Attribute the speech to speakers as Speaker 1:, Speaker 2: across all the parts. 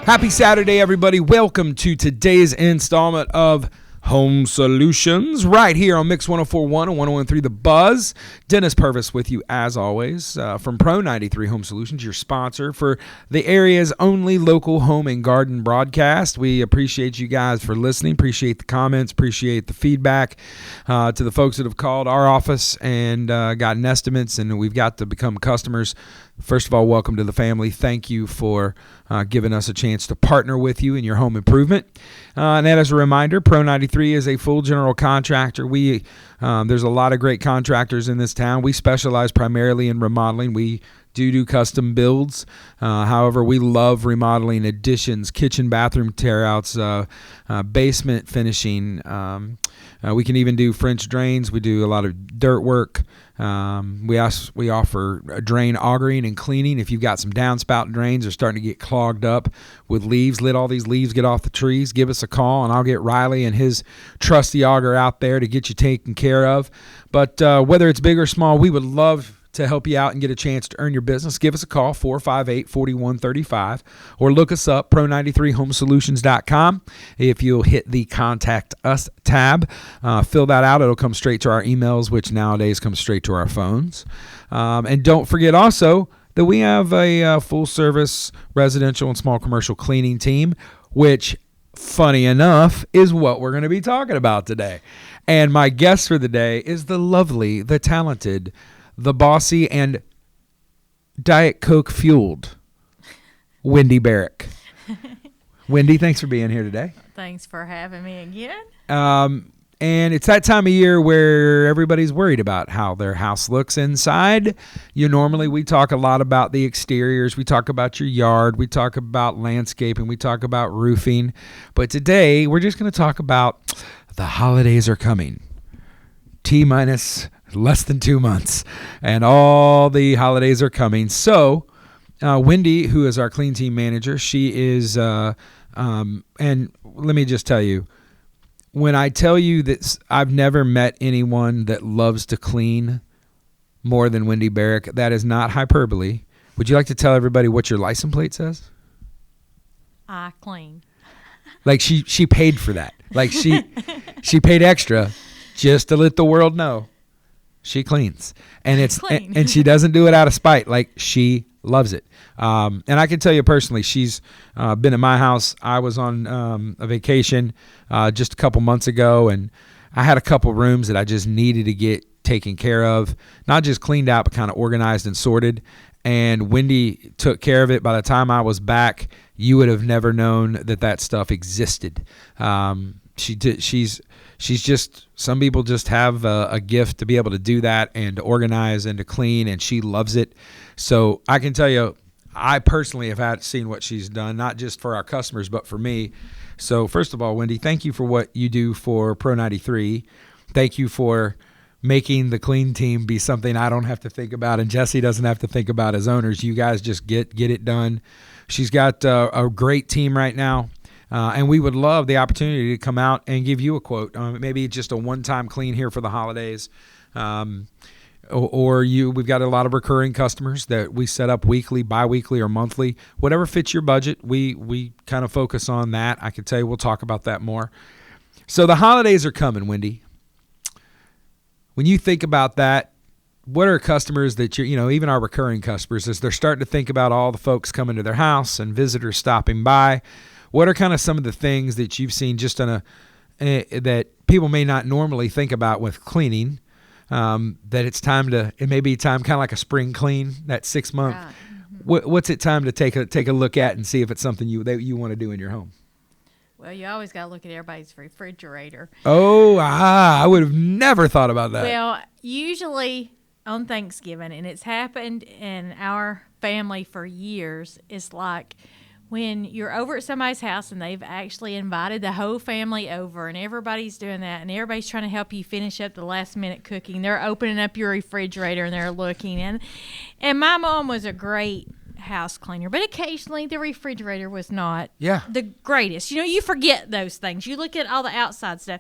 Speaker 1: Happy Saturday, everybody. Welcome to today's installment of Home Solutions right here on Mix 104.1 and 101.3 The Buzz. Dennis Purvis with you as always from Pro 93 Home Solutions, your sponsor for the area's only local home and garden broadcast. We appreciate you guys for listening, appreciate the comments, appreciate the feedback to the folks that have called our office and gotten estimates, and we've got to become customers. First of all, welcome to the family. Thank you for giving us a chance to partner with you in your home improvement. And as a reminder, Pro 93 is a full general contractor. There's a lot of great contractors in this town. We specialize primarily in remodeling. We do custom builds. However, we love remodeling additions, kitchen, bathroom tear-outs, basement finishing. We can even do French drains. We do a lot of dirt work. We offer drain augering and cleaning. If you've got some downspout drains that are starting to get clogged up with leaves, let all these leaves get off the trees, give us a call, and I'll get Riley and his trusty auger out there to get you taken care of. But whether it's big or small, we would love to help you out and get a chance to earn your business. Give us a call, 458-4135, or look us up, pro93homesolutions.com. If you'll hit the Contact Us tab, fill that out. It'll come straight to our emails, which nowadays come straight to our phones. And don't forget also that we have a full-service residential and small commercial cleaning team, which, funny enough, is what we're going to be talking about today. And my guest for the day is the lovely, the talented, the bossy, and Diet Coke fueled Wendy Barrick. Wendy, thanks for being here today.
Speaker 2: Thanks for having me again.
Speaker 1: And it's that time of year where everybody's worried about how their house looks inside. We talk a lot about the exteriors. We talk about your yard. We talk about landscaping. We talk about roofing. But today, we're just going to talk about the holidays are coming. T-minus less than 2 months, and all the holidays are coming. So Wendy, who is our clean team manager, she is and let me just tell you, when I tell you that I've never met anyone that loves to clean more than Wendy Barrick, that is not hyperbole. Would you like to tell everybody what your license plate says?
Speaker 2: I clean.
Speaker 1: Like she paid for that. Like she paid extra just to let the world know she cleans, and and she doesn't do it out of spite. Like, she loves it. And I can tell you personally, she's been in my house. I was on a vacation just a couple months ago, and I had a couple rooms that I just needed to get taken care of, not just cleaned out, but kind of organized and sorted. And Wendy took care of it. By the time I was back, you would have never known that stuff existed. She's just, some people just have a gift to be able to do that and to organize and to clean, and she loves it. So I can tell you, I personally have seen what she's done, not just for our customers, but for me. So first of all, Wendy, thank you for what you do for Pro 93. Thank you for making the clean team be something I don't have to think about, and Jesse doesn't have to think about as owners. You guys just get it done. She's got a great team right now. And we would love the opportunity to come out and give you a quote, maybe just a one-time clean here for the holidays. We've got a lot of recurring customers that we set up weekly, bi-weekly, or monthly. Whatever fits your budget, we kind of focus on that. I can tell you we'll talk about that more. So the holidays are coming, Wendy. When you think about that, what are customers that even our recurring customers, as they're starting to think about all the folks coming to their house and visitors stopping by, what are kind of some of the things that you've seen just on that people may not normally think about with cleaning, that it may be time, kind of like a spring clean, that 6 month. Right. Mm-hmm. What's it time to take a look at and see if it's something that you want to do in your home?
Speaker 2: Well, you always got to look at everybody's refrigerator.
Speaker 1: Oh, I would have never thought about that.
Speaker 2: Well, usually on Thanksgiving, and it's happened in our family for years, it's like, when you're over at somebody's house and they've actually invited the whole family over and everybody's doing that and everybody's trying to help you finish up the last minute cooking, they're opening up your refrigerator and they're looking. And my mom was a great house cleaner, but occasionally the refrigerator was not the greatest. You forget those things. You look at all the outside stuff.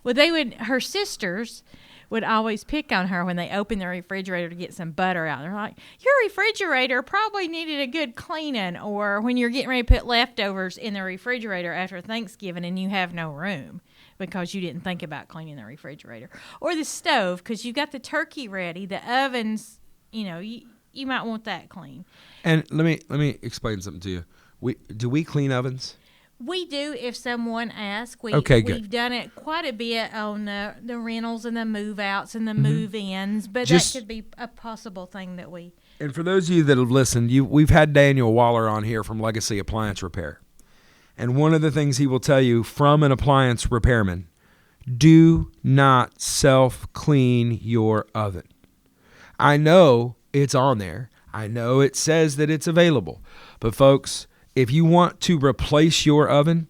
Speaker 2: Well, her sisters would always pick on her when they opened the refrigerator to get some butter out. They're like, your refrigerator probably needed a good cleaning, or when you're getting ready to put leftovers in the refrigerator after Thanksgiving and you have no room because you didn't think about cleaning the refrigerator. Or the stove, because you got the turkey ready, the ovens, you might want that clean.
Speaker 1: And let me explain something to you. Do we clean ovens?
Speaker 2: We do if someone asks.
Speaker 1: Okay, good.
Speaker 2: We've done it quite a bit on the rentals and the move-outs and the move-ins, but that could be a possible thing that we...
Speaker 1: And for those of you that have listened, we've had Daniel Waller on here from Legacy Appliance Repair. And one of the things he will tell you from an appliance repairman, do not self-clean your oven. I know it's on there. I know it says that it's available. But folks, if you want to replace your oven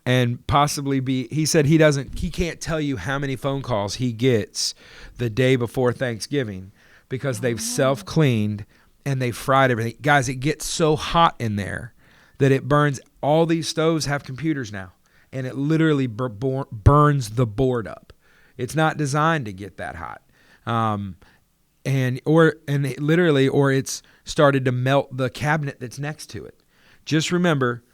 Speaker 1: and possibly he said he can't tell you how many phone calls he gets the day before Thanksgiving because they've self-cleaned and they fried everything. Guys, it gets so hot in there that it burns. All these stoves have computers now, and it literally burns the board up. It's not designed to get that hot. Or it's started to melt the cabinet that's next to it. Just remember,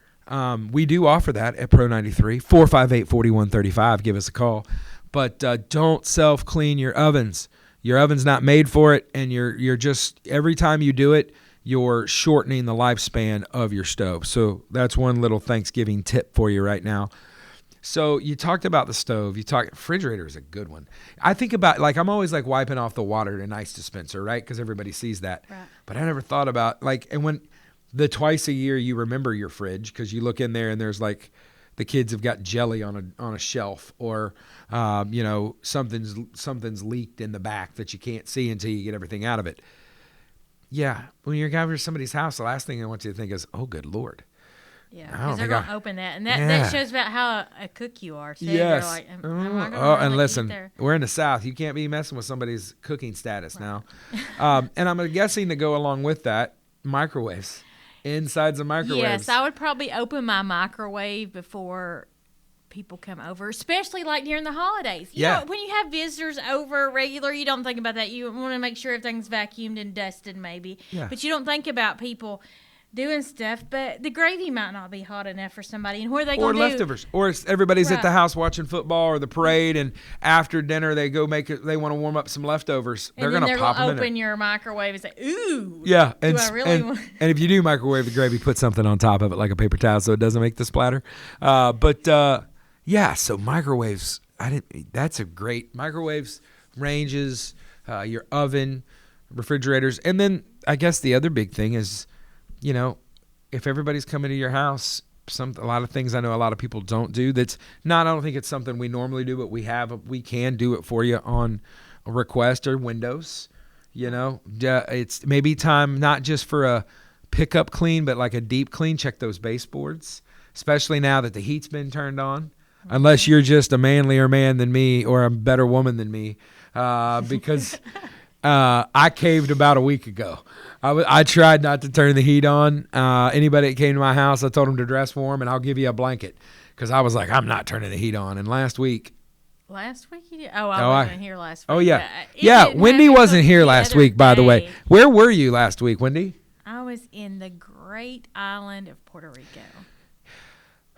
Speaker 1: we do offer that at Pro 93, 458-4135. Give us a call. But don't self-clean your ovens. Your oven's not made for it, and you're just, every time you do it, you're shortening the lifespan of your stove. So that's one little Thanksgiving tip for you right now. So you talked about the stove. Refrigerator is a good one. I think about, I'm always wiping off the water in an ice dispenser, right? Because everybody sees that. Right. But I never thought about, and when the twice a year you remember your fridge because you look in there and there's the kids have got jelly on a shelf, or something's leaked in the back that you can't see until you get everything out of it. Yeah, when you're going to somebody's house, the last thing I want you to think is, oh, good Lord.
Speaker 2: Yeah, because they're going to open that. And that shows about how a cook you are. So
Speaker 1: yes. And listen, we're in the South. You can't be messing with somebody's cooking status now. And I'm guessing to go along with that, microwaves. Insides of microwaves.
Speaker 2: Yes, I would probably open my microwave before people come over, especially during the holidays. You know, when you have visitors over regular, you don't think about that. You want to make sure everything's vacuumed and dusted maybe. Yeah. But you don't think about people doing stuff, but the gravy might not be hot enough for somebody. And what are they going to do?
Speaker 1: Or leftovers. Or everybody's at the house watching football or the parade, and after dinner they go they want to warm up some leftovers.
Speaker 2: They're going to pop them in. Open your microwave and say, ooh.
Speaker 1: Yeah. And if you do microwave the gravy, put something on top of it like a paper towel so it doesn't make the splatter. So microwaves, that's a great, microwaves, ranges, your oven, refrigerators. And then I guess the other big thing is, if everybody's coming to your house, a lot of things I know a lot of people don't do. I don't think it's something we normally do, but we can do it for you on a request or windows. It's maybe time not just for a pickup clean, but a deep clean. Check those baseboards, especially now that the heat's been turned on. Unless you're just a manlier man than me or a better woman than me, because I caved about a week ago. I tried not to turn the heat on. Anybody that came to my house, I told them to dress warm, and I'll give you a blanket because I was like, I'm not turning the heat on. And last week
Speaker 2: you did? I wasn't here last week.
Speaker 1: Oh, yeah. Wendy wasn't here last week, by the way. Where were you last week, Wendy?
Speaker 2: I was in the great island of Puerto Rico.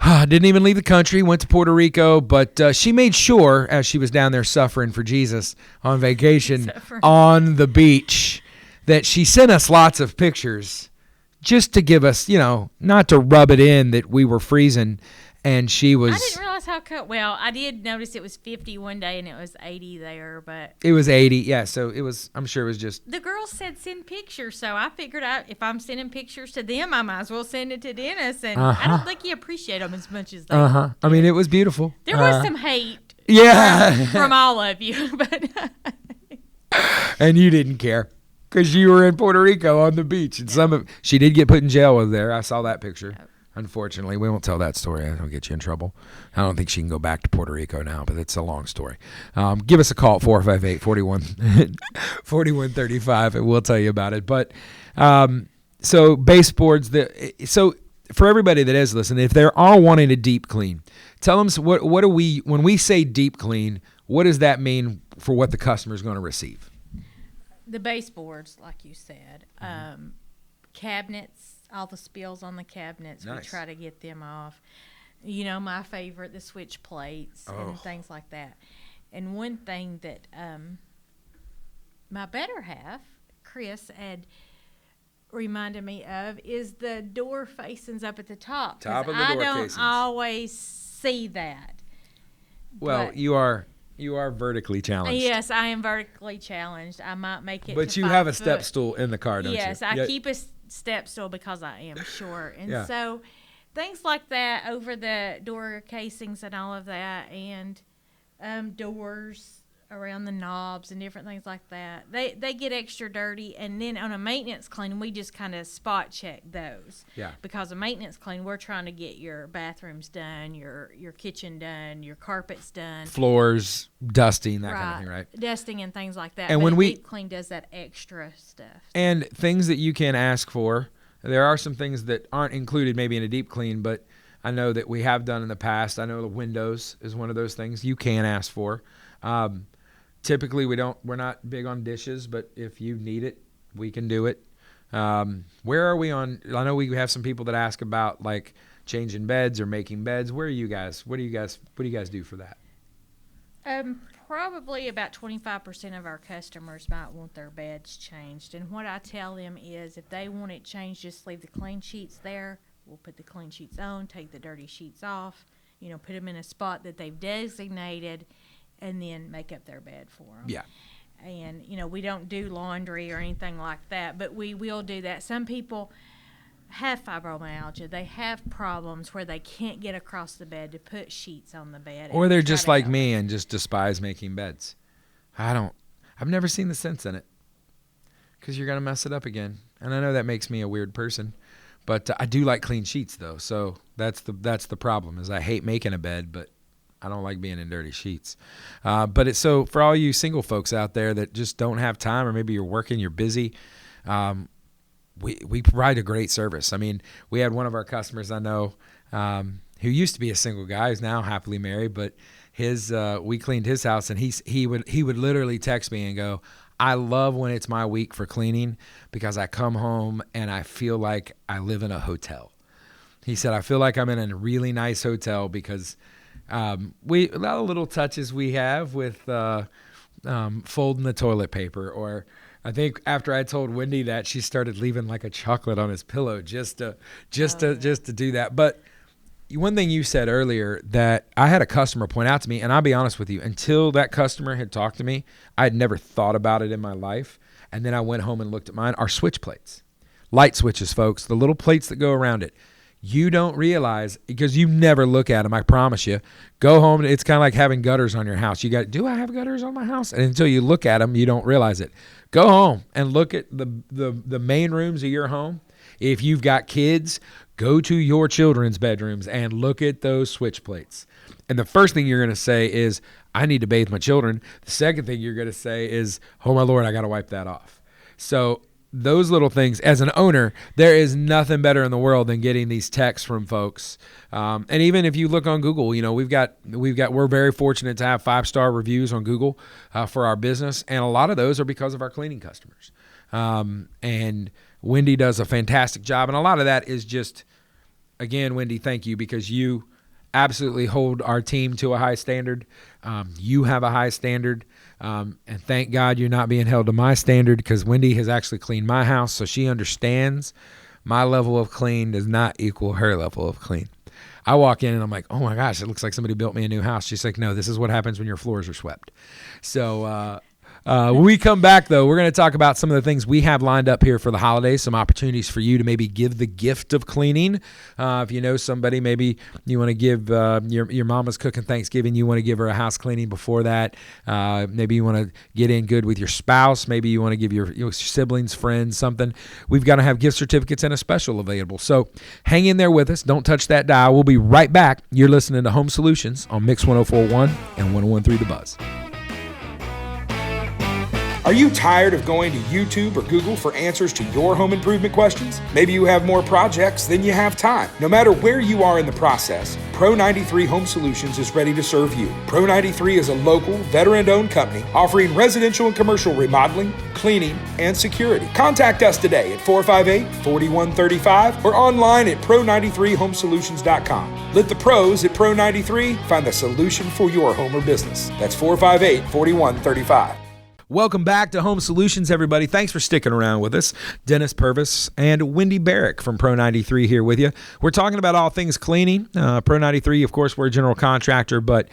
Speaker 1: Didn't even leave the country, went to Puerto Rico, but she made sure, as she was down there suffering for Jesus on vacation on the beach, that she sent us lots of pictures just to give us, not to rub it in that we were freezing. And she was...
Speaker 2: I didn't realize how cold... Well, I did notice it was 50 one day and it was 80 there, but...
Speaker 1: It was 80, yeah, so it was... I'm sure it was just...
Speaker 2: The girls said send pictures, so I figured out if I'm sending pictures to them, I might as well send it to Dennis, and I don't think you appreciate them as much as they do.
Speaker 1: I mean, it was beautiful.
Speaker 2: There was some hate from all of you, but...
Speaker 1: And you didn't care, because you were in Puerto Rico on the beach, and she did get put in jail over there. I saw that picture. Unfortunately, we won't tell that story. I don't get you in trouble. I don't think she can go back to Puerto Rico now, but it's a long story. Give us a call at 458-4135, and we'll tell you about it. But so baseboards, so for everybody that is listening, if they are wanting a deep clean, tell them what do we, when we say deep clean, what does that mean for what the customer is going to receive?
Speaker 2: The baseboards, like you said, cabinets, all the spills on the cabinets, we try to get them off. You know, my favorite, the switch plates and things like that. And one thing that my better half, Chris, had reminded me of is the door facings up at the top.
Speaker 1: Top of the door casings.
Speaker 2: I don't always see that.
Speaker 1: Well,
Speaker 2: but
Speaker 1: you are vertically challenged.
Speaker 2: Yes, I am vertically challenged. I might make it.
Speaker 1: But
Speaker 2: to
Speaker 1: you
Speaker 2: 5
Speaker 1: have a
Speaker 2: foot.
Speaker 1: step stool in the car, don't you?
Speaker 2: Yes, I keep a step stool because I am short, and so things like that over the door casings and all of that, and doors around the knobs and different things like that. They get extra dirty, and then on a maintenance clean, we just kind of spot check those.
Speaker 1: Yeah.
Speaker 2: Because a maintenance clean, we're trying to get your bathrooms done, your kitchen done, your carpets done,
Speaker 1: floors, dusting, that kind of thing, right?
Speaker 2: Dusting and things like that.
Speaker 1: And
Speaker 2: but
Speaker 1: when
Speaker 2: a
Speaker 1: we
Speaker 2: deep clean does that extra stuff.
Speaker 1: And things that you can ask for. There are some things that aren't included maybe in a deep clean, but I know that we have done in the past. I know the windows is one of those things you can ask for. Typically, we're not big on dishes, but if you need it, we can do it. Where are we on? I know we have some people that ask about like changing beds or making beds. Where are you guys? What do you guys do for that?
Speaker 2: Probably about 25% of our customers might want their beds changed. And what I tell them is if they want it changed, just leave the clean sheets there. We'll put the clean sheets on, take the dirty sheets off, put them in a spot that they've designated, and then make up their bed for them.
Speaker 1: Yeah.
Speaker 2: And, we don't do laundry or anything like that, but we will do that. Some people have fibromyalgia. They have problems where they can't get across the bed to put sheets on the bed.
Speaker 1: Or they're just like me and just despise making beds. I've never seen the sense in it because you're going to mess it up again. And I know that makes me a weird person, but I do like clean sheets though. So that's the problem is I hate making a bed, but I don't like being in dirty sheets. But it's so for all you single folks out there that just don't have time, or maybe you're working, you're busy, we provide a great service. I mean, we had one of our customers I know who used to be a single guy, who's now happily married, but we cleaned his house, and he would literally text me and go, I love when it's my week for cleaning because I come home and I feel like I live in a hotel. He said, I feel like I'm in a really nice hotel because a lot of little touches we have with folding the toilet paper, or I think after I told Wendy that, she started leaving like a chocolate on his pillow just to do that. But one thing you said earlier that I had a customer point out to me, and I'll be honest with you, until that customer had talked to me, I had never thought about it in my life. And then I went home and looked at mine. Our switch plates, light switches, folks, the little plates that go around it. You don't realize, because you never look at them, I promise you. Go home, it's kind of like having gutters on your house. Do I have gutters on my house? And until you look at them, you don't realize it. Go home and look at the main rooms of your home. If you've got kids, go to your children's bedrooms and look at those switch plates. And the first thing you're going to say is, I need to bathe my children. The second thing you're going to say is, oh my Lord, I got to wipe that off. So those little things, as an owner, there is nothing better in the world than getting these texts from folks. And even if you look on Google, we're very fortunate to have 5-star reviews on Google for our business. And a lot of those are because of our cleaning customers. And Wendy does a fantastic job. And a lot of that is just, again, Wendy, thank you, because you absolutely hold our team to a high standard. You have a high standard. And thank God you're not being held to my standard, because Wendy has actually cleaned my house, so she understands my level of clean does not equal her level of clean. I walk in and I'm like, oh my gosh, it looks like somebody built me a new house. She's like, no, this is what happens when your floors are swept. So when we come back, though, we're going to talk about some of the things we have lined up here for the holidays, some opportunities for you to maybe give the gift of cleaning. If you know somebody, maybe you want to give your mama's cooking Thanksgiving, you want to give her a house cleaning before that. Maybe you want to get in good with your spouse. Maybe you want to give your siblings, friends, something. We've got to have gift certificates and a special available. So hang in there with us. Don't touch that dial. We'll be right back. You're listening to Home Solutions on Mix 104.1 and 101.3 The Buzz. Are you tired of going to YouTube or Google for answers to your home improvement questions? Maybe you have more projects than you have time. No matter where you are in the process, Pro 93 Home Solutions is ready to serve you. Pro 93 is a local, veteran-owned company offering residential and commercial remodeling, cleaning, and security. Contact us today at 458-4135 or online at pro93homesolutions.com. Let the pros at Pro 93 find the solution for your home or business. That's 458-4135. Welcome back to Home Solutions, everybody. Thanks for sticking around with us. Dennis Purvis and Wendy Barrick from Pro 93 here with you. We're talking about all things cleaning. Pro 93, of course, we're a general contractor, but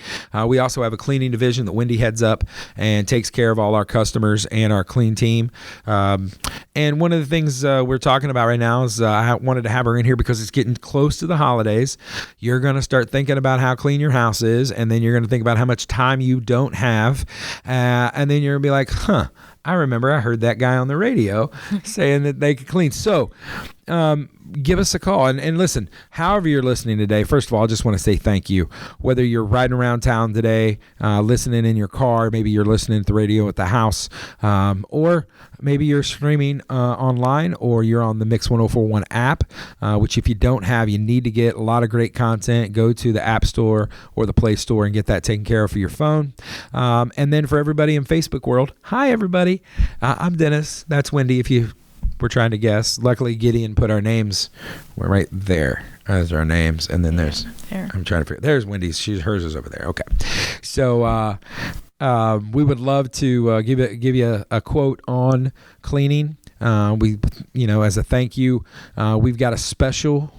Speaker 1: we also have a cleaning division that Wendy heads up and takes care of all our customers and our clean team. And one of the things we're talking about right now is I wanted to have her in here because it's getting close to the holidays. You're going to start thinking about how clean your house is, and then you're going to think about how much time you don't have, and then you're going to be like, I remember I heard that guy on the radio saying that they could clean. So give us a call. And listen, however you're listening today, first of all, I just want to say thank you. Whether you're riding around town today, listening in your car, maybe you're listening to the radio at the house, or maybe you're streaming online, or you're on the Mix 1041 app, which if you don't have, you need to get a lot of great content. Go to the App Store or the Play Store and get that taken care of for your phone. And then for everybody in Facebook world, hi, everybody. I'm Dennis. That's Wendy, if you were trying to guess. Luckily, Gideon put our names right there as our names. And then there's, I'm trying to figure, there's Wendy's. Hers is over there. Okay. So, we would love to give you a quote on cleaning. As a thank you, we've got a special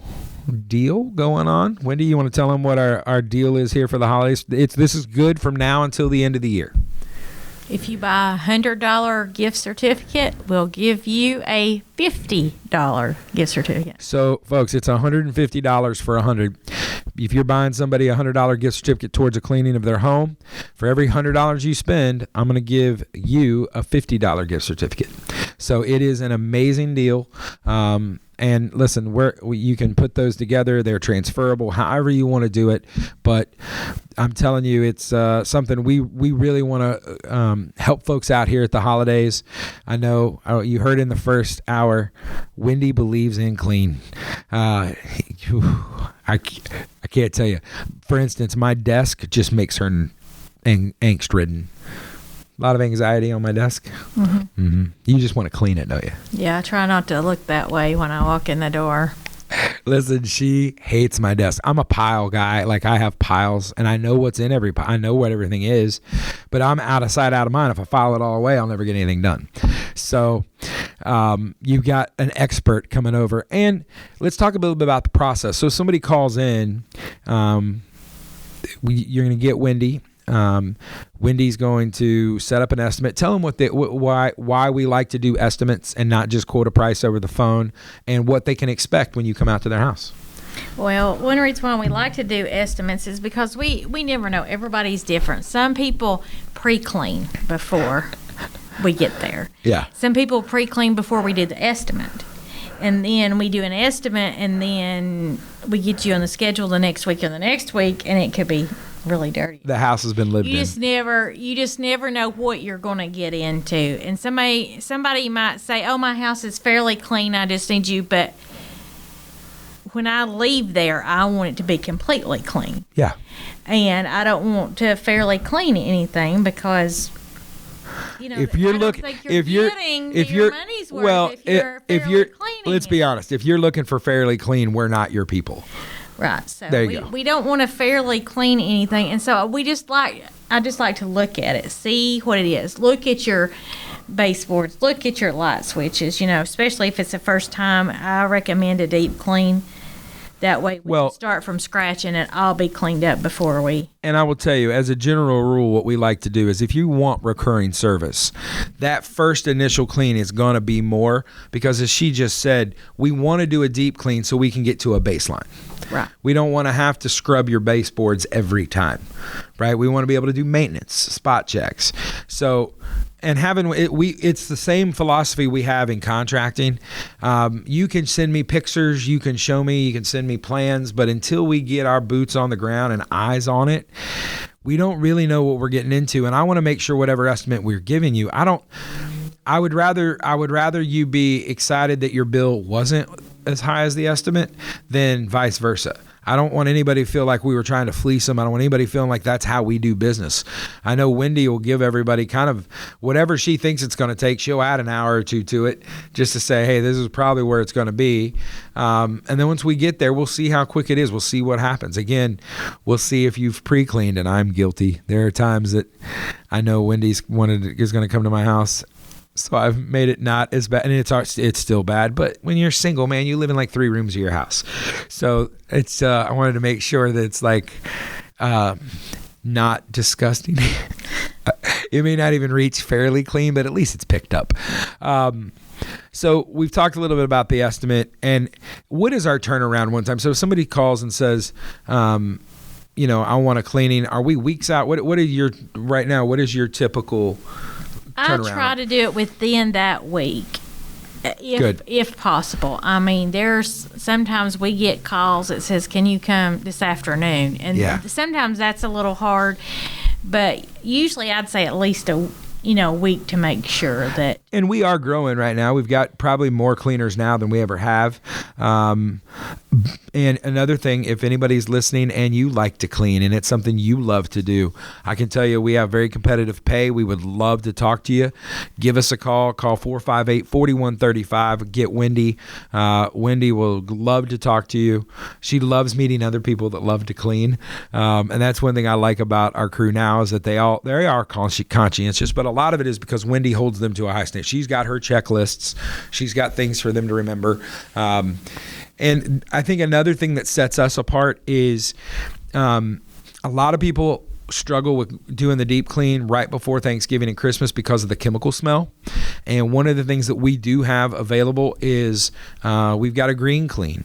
Speaker 1: deal going on. Wendy, you want to tell them what our deal is here for the holidays? This is good from now until the end of the year.
Speaker 2: If you buy a $100 gift certificate, we'll give you a $50 gift certificate.
Speaker 1: So, folks, it's $150 for $100. If you're buying somebody a $100 gift certificate towards a cleaning of their home, for every $100 you spend, I'm going to give you a $50 gift certificate. So it is an amazing deal. And listen, you can put those together. They're transferable, however you want to do it. But I'm telling you, it's something we really want to help folks out here at the holidays. I know you heard in the first hour, Wendy believes in clean. I can't tell you. For instance, my desk just makes her angst-ridden. A lot of anxiety on my desk. Mm-hmm. Mm-hmm. You just want to clean it, don't you?
Speaker 2: Yeah, I try not to look that way when I walk in the door.
Speaker 1: Listen, she hates my desk. I'm a pile guy. Like, I have piles, and I know what's in every pile. I know what everything is, but I'm out of sight, out of mind. If I file it all away, I'll never get anything done. So you've got an expert coming over. And let's talk a little bit about the process. So somebody calls in. You're going to get Wendy. Wendy's going to set up an estimate. Tell them why we like to do estimates and not just quote a price over the phone, and what they can expect when you come out to their house.
Speaker 2: Well, one reason why we like to do estimates is because we never know. Everybody's different. Some people pre-clean before we get there.
Speaker 1: Yeah.
Speaker 2: Some people pre-clean before we do the estimate. And then we do an estimate, and then we get you on the schedule the next week or the next week, and it could be really dirty.
Speaker 1: The house has been lived in.
Speaker 2: You just never know what you're going to get into. And somebody might say, "Oh, my house is fairly clean. I just need you." But when I leave there, I want it to be completely clean.
Speaker 1: Yeah.
Speaker 2: And I don't want to fairly clean anything because,
Speaker 1: if you're looking, if you're
Speaker 2: money's worth, well, if you're cleaning,
Speaker 1: let's be honest. If you're looking for fairly clean, we're not your people.
Speaker 2: Right. So
Speaker 1: there you go.
Speaker 2: We don't want to fairly clean anything, and so I just like to look at it, see what it is. Look at your baseboards, look at your light switches. Especially if it's the first time, I recommend a deep clean. That way we can start from scratch and it all be cleaned up before we...
Speaker 1: And I will tell you, as a general rule, what we like to do is if you want recurring service, that first initial clean is going to be more because, as she just said, we want to do a deep clean so we can get to a baseline.
Speaker 2: Right.
Speaker 1: We don't want to have to scrub your baseboards every time, right? We want to be able to do maintenance, spot checks. So... And it's the same philosophy we have in contracting. You can send me pictures, you can show me, you can send me plans, but until we get our boots on the ground and eyes on it, we don't really know what we're getting into, and I want to make sure whatever estimate we're giving you, I would rather you be excited that your bill wasn't as high as the estimate than vice versa. I don't want anybody to feel like we were trying to fleece them. I don't want anybody feeling like that's how we do business. I know Wendy will give everybody kind of whatever she thinks it's going to take. She'll add an hour or two to it just to say, hey, this is probably where it's going to be. And then once we get there, we'll see how quick it is. We'll see what happens. Again, we'll see if you've pre-cleaned, and I'm guilty. There are times that I know Wendy's is going to come to my house, so I've made it not as bad, and it's still bad. But when you're single, man, you live in like 3 rooms of your house, so it's I wanted to make sure that it's like not disgusting. It may not even reach fairly clean, but at least it's picked up. So we've talked a little bit about the estimate and what is our turnaround one time. So if somebody calls and says, I want a cleaning. Are we weeks out? What are your right now? What is your typical?
Speaker 2: I try to do it within that week, if possible. I mean, there's sometimes we get calls that says, "Can you come this afternoon?" And sometimes that's a little hard, but usually I'd say at least a week to make sure that.
Speaker 1: And we are growing right now. We've got probably more cleaners now than we ever have. And another thing, if anybody's listening and you like to clean and it's something you love to do, I can tell you we have very competitive pay. We would love to talk to you. Give us a call. Call 458-4135. Get Wendy. Wendy will love to talk to you. She loves meeting other people that love to clean. And that's one thing I like about our crew now is that they are conscientious, but a lot of it is because Wendy holds them to a high standard. She's got her checklists. She's got things for them to remember. And I think another thing that sets us apart is a lot of people struggle with doing the deep clean right before Thanksgiving and Christmas because of the chemical smell. And one of the things that we do have available is we've got a green clean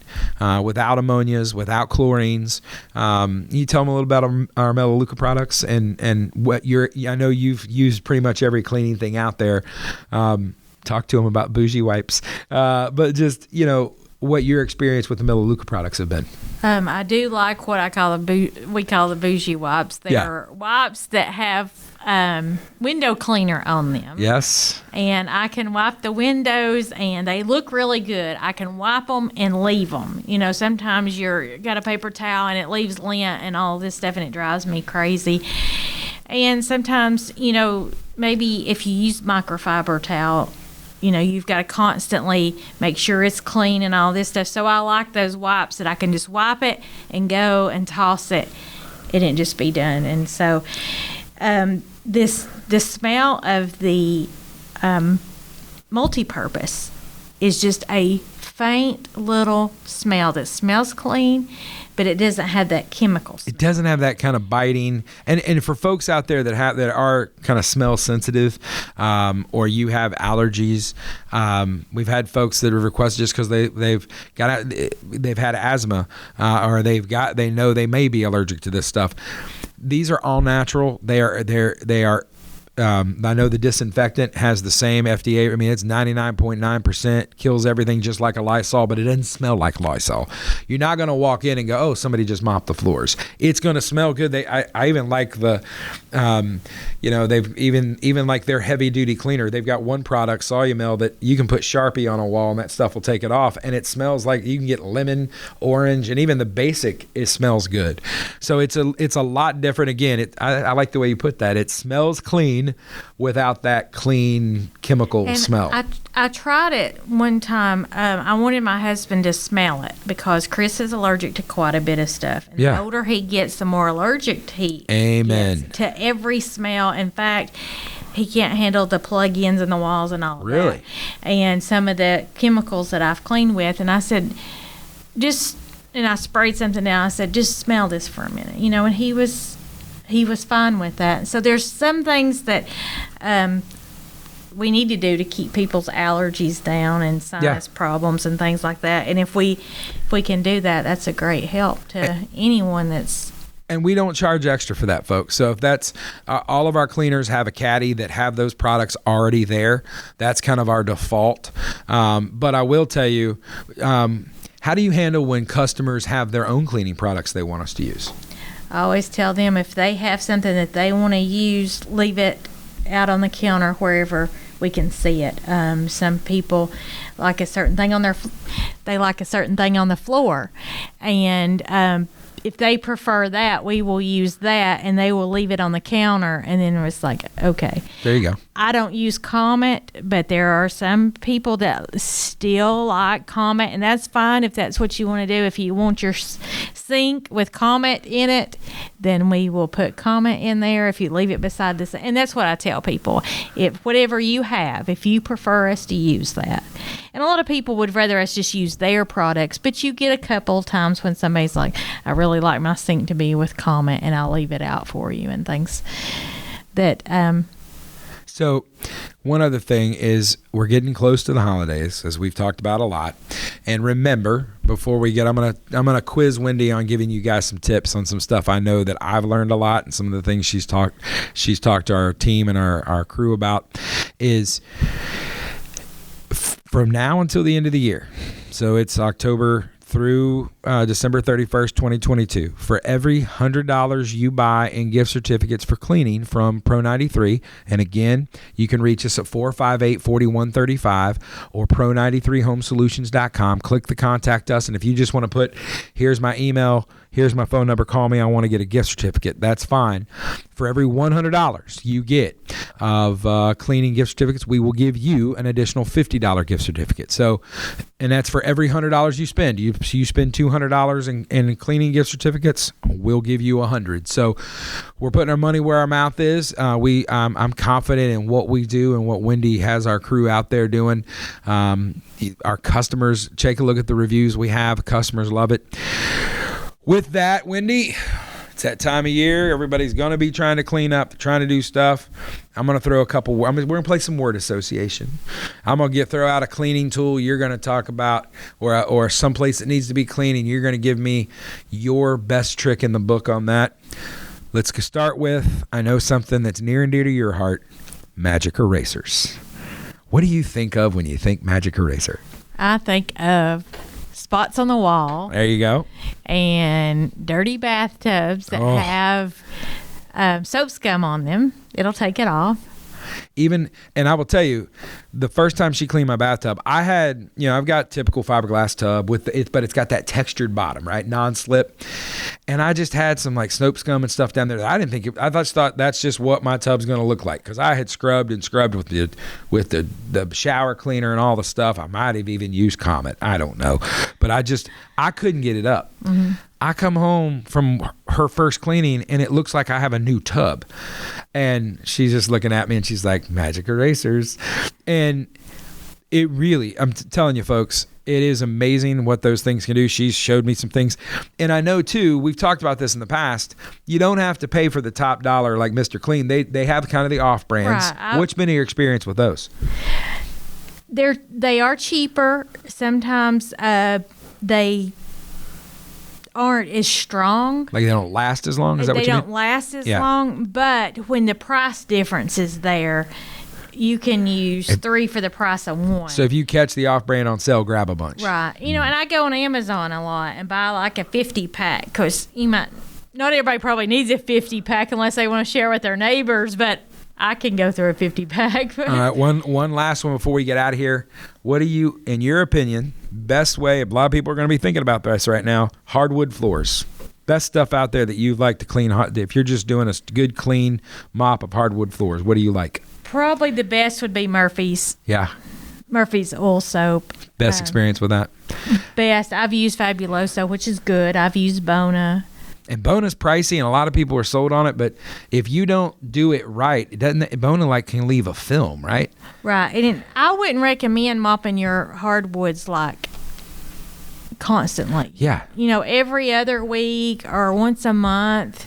Speaker 1: without ammonias, without chlorines. You tell them a little about our Melaleuca products and what I know you've used pretty much every cleaning thing out there. Talk to them about bougie wipes. But just, what your experience with the Melaleuca products have been.
Speaker 2: I do like what we call the bougie wipes. They're wipes that have window cleaner on them.
Speaker 1: Yes.
Speaker 2: And I can wipe the windows and they look really good. I can wipe them and leave them. Sometimes you got a paper towel and it leaves lint and all this stuff and it drives me crazy. And sometimes, maybe if you use microfiber towel, you've got to constantly make sure it's clean and all this stuff. So I like those wipes that I can just wipe it and go and toss it and it just be done. And so the smell of the multi-purpose is just a faint little smell that smells clean, but it doesn't have that chemical smell.
Speaker 1: It doesn't have that kind of biting. And for folks out there that are kind of smell sensitive, or you have allergies, we've had folks that have requested just because they've had asthma, or they know they may be allergic to this stuff. These are all natural. They are. I know the disinfectant has the same FDA. I mean, it's 99.9%, kills everything just like a Lysol, but it doesn't smell like Lysol. You're not going to walk in and go, oh, somebody just mopped the floors. It's going to smell good. I even like the, they've even like their heavy duty cleaner. They've got one product, Solumel, that you can put Sharpie on a wall and that stuff will take it off. And it smells like you can get lemon, orange, and even the basic, it smells good. So it's a lot different. Again, I like the way you put that. It smells clean without that clean chemical smell.
Speaker 2: I tried it one time. I wanted my husband to smell it because Chris is allergic to quite a bit of stuff. And the older he gets, the more allergic he gets to every smell. In fact, he can't handle the plug-ins in the walls and all of that. And some of the chemicals that I've cleaned with. And I said, and I sprayed something down. I said, just smell this for a minute. And he was fine with that. So there's some things that we need to do to keep people's allergies down and sinus problems and things like that. And if we can do that, that's a great help to anyone that's.
Speaker 1: And we don't charge extra for that, folks. So if that's all of our cleaners have a caddy that have those products already there. That's kind of our default. But I will tell you, how do you handle when customers have their own cleaning products they want us to use?
Speaker 2: I always tell them if they have something that they want to use, leave it out on the counter wherever we can see it. Some people like a certain thing on they like a certain thing on the floor, and if they prefer that, we will use that, and they will leave it on the counter. And then it's like, okay.
Speaker 1: There you go.
Speaker 2: I don't use Comet, but there are some people that still like Comet, and that's fine if that's what you want to do. If you want your sink with Comet in it, then we will put Comet in there. If you leave it beside the sink, and that's what I tell people. If whatever you have, if you prefer us to use that. And a lot of people would rather us just use their products, but you get a couple times when somebody's like, I really like my sink to be with Comet, and I'll leave it out for you and things that
Speaker 1: So one other thing is we're getting close to the holidays, as we've talked about a lot. And remember, before we get, I'm gonna quiz Wendy on giving you guys some tips on some stuff I know that I've learned a lot, and some of the things she's talked to our team and our crew about is from now until the end of the year. So it's October through December 31st, 2022. For every $100 you buy in gift certificates for cleaning from Pro93, and again, you can reach us at 458-4135 or pro93homesolutions.com. Click the contact us, and if you just want to put, here's my email, here's my phone number, call me, I want to get a gift certificate, that's fine. For every $100 you get of cleaning gift certificates, we will give you an additional $50 gift certificate. So, and that's for every $100 you spend. You spend $200 in cleaning gift certificates, we'll give you $100. So we're putting our money where our mouth is. I'm confident in what we do and what Wendy has our crew out there doing. Our customers, take a look at the reviews we have. Customers love it. With that, Wendy, it's that time of year. Everybody's going to be trying to clean up, trying to do stuff. I'm going to throw a couple. We're going to play some word association. I'm going to throw out a cleaning tool. You're going to talk about or someplace that needs to be cleaned, and you're going to give me your best trick in the book on that. Let's start with, I know something that's near and dear to your heart, magic erasers. What do you think of when you think magic eraser?
Speaker 2: I think of spots on the wall.
Speaker 1: There you go.
Speaker 2: And dirty bathtubs that have soap scum on them. It'll take it off.
Speaker 1: And I will tell you, the first time she cleaned my bathtub, I had, I've got typical fiberglass tub but it's got that textured bottom, right? Non-slip. And I just had some like soap scum and stuff down there that I didn't think, I just thought that's just what my tub's going to look like. Cause I had scrubbed with the shower cleaner and all the stuff. I might have even used Comet. I don't know, but I couldn't get it up. Mm-hmm. I come home from her first cleaning and it looks like I have a new tub. And she's just looking at me and she's like, magic erasers. And it really, I'm telling you folks, it is amazing what those things can do. She's showed me some things. And I know too, we've talked about this in the past, you don't have to pay for the top dollar like Mr. Clean. They have kind of the off brands. Right. What's been your experience with those?
Speaker 2: They are cheaper. Sometimes they aren't as strong.
Speaker 1: Like they don't last as long? Is that what you mean?
Speaker 2: They don't last as long, but when the price difference is there, you can use 3 for the price of 1.
Speaker 1: So if you catch the off-brand on sale, grab a bunch.
Speaker 2: Right. And I go on Amazon a lot and buy like a 50-pack because not everybody probably needs a 50-pack unless they want to share with their neighbors, but I can go through a 50-pack.
Speaker 1: All right, one last one before we get out of here. What do you, in your opinion, best way, a lot of people are going to be thinking about this right now, hardwood floors. Best stuff out there that you like to clean, if you're just doing a good clean mop of hardwood floors, what do you like?
Speaker 2: Probably the best would be Murphy's.
Speaker 1: Yeah.
Speaker 2: Murphy's oil soap.
Speaker 1: Best experience with that?
Speaker 2: Best. I've used Fabuloso, which is good. I've used Bona.
Speaker 1: And Bona's pricey, and a lot of people are sold on it. But if you don't do it right, Bona can leave a film, right?
Speaker 2: Right. And I wouldn't recommend mopping your hardwoods constantly.
Speaker 1: Yeah.
Speaker 2: Every other week or once a month.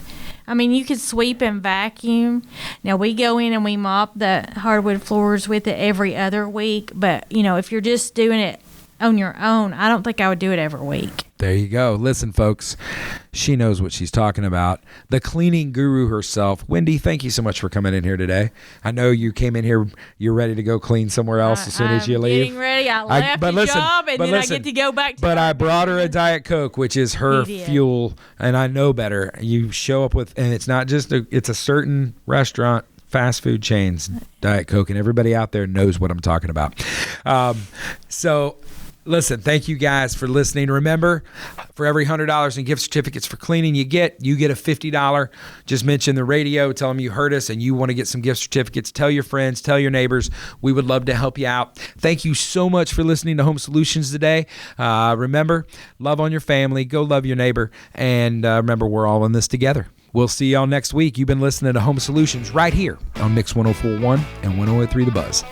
Speaker 2: I mean, you could sweep and vacuum. Now, we go in and we mop the hardwood floors with it every other week. But, if you're just doing it on your own, I don't think I would do it every week.
Speaker 1: There you go. Listen, folks, she knows what she's talking about. The cleaning guru herself. Wendy, thank you so much for coming in here today. I know you came in here, you're ready to go clean somewhere else as soon as you leave.
Speaker 2: Getting ready. I left the job, and then I get to go back to
Speaker 1: But I brought her a Diet Coke, which is her fuel, and I know better. You show up with, and it's not just, it's a certain restaurant, fast food chains, Diet Coke, and everybody out there knows what I'm talking about. Listen, thank you guys for listening. Remember, for every $100 in gift certificates for cleaning you get a $50. Just mention the radio, tell them you heard us and you want to get some gift certificates. Tell your friends, tell your neighbors. We would love to help you out. Thank you so much for listening to Home Solutions today. Remember, love on your family, go love your neighbor, and remember, we're all in this together. We'll see y'all next week. You've been listening to Home Solutions right here on Mix 104.1 and 103 The Buzz.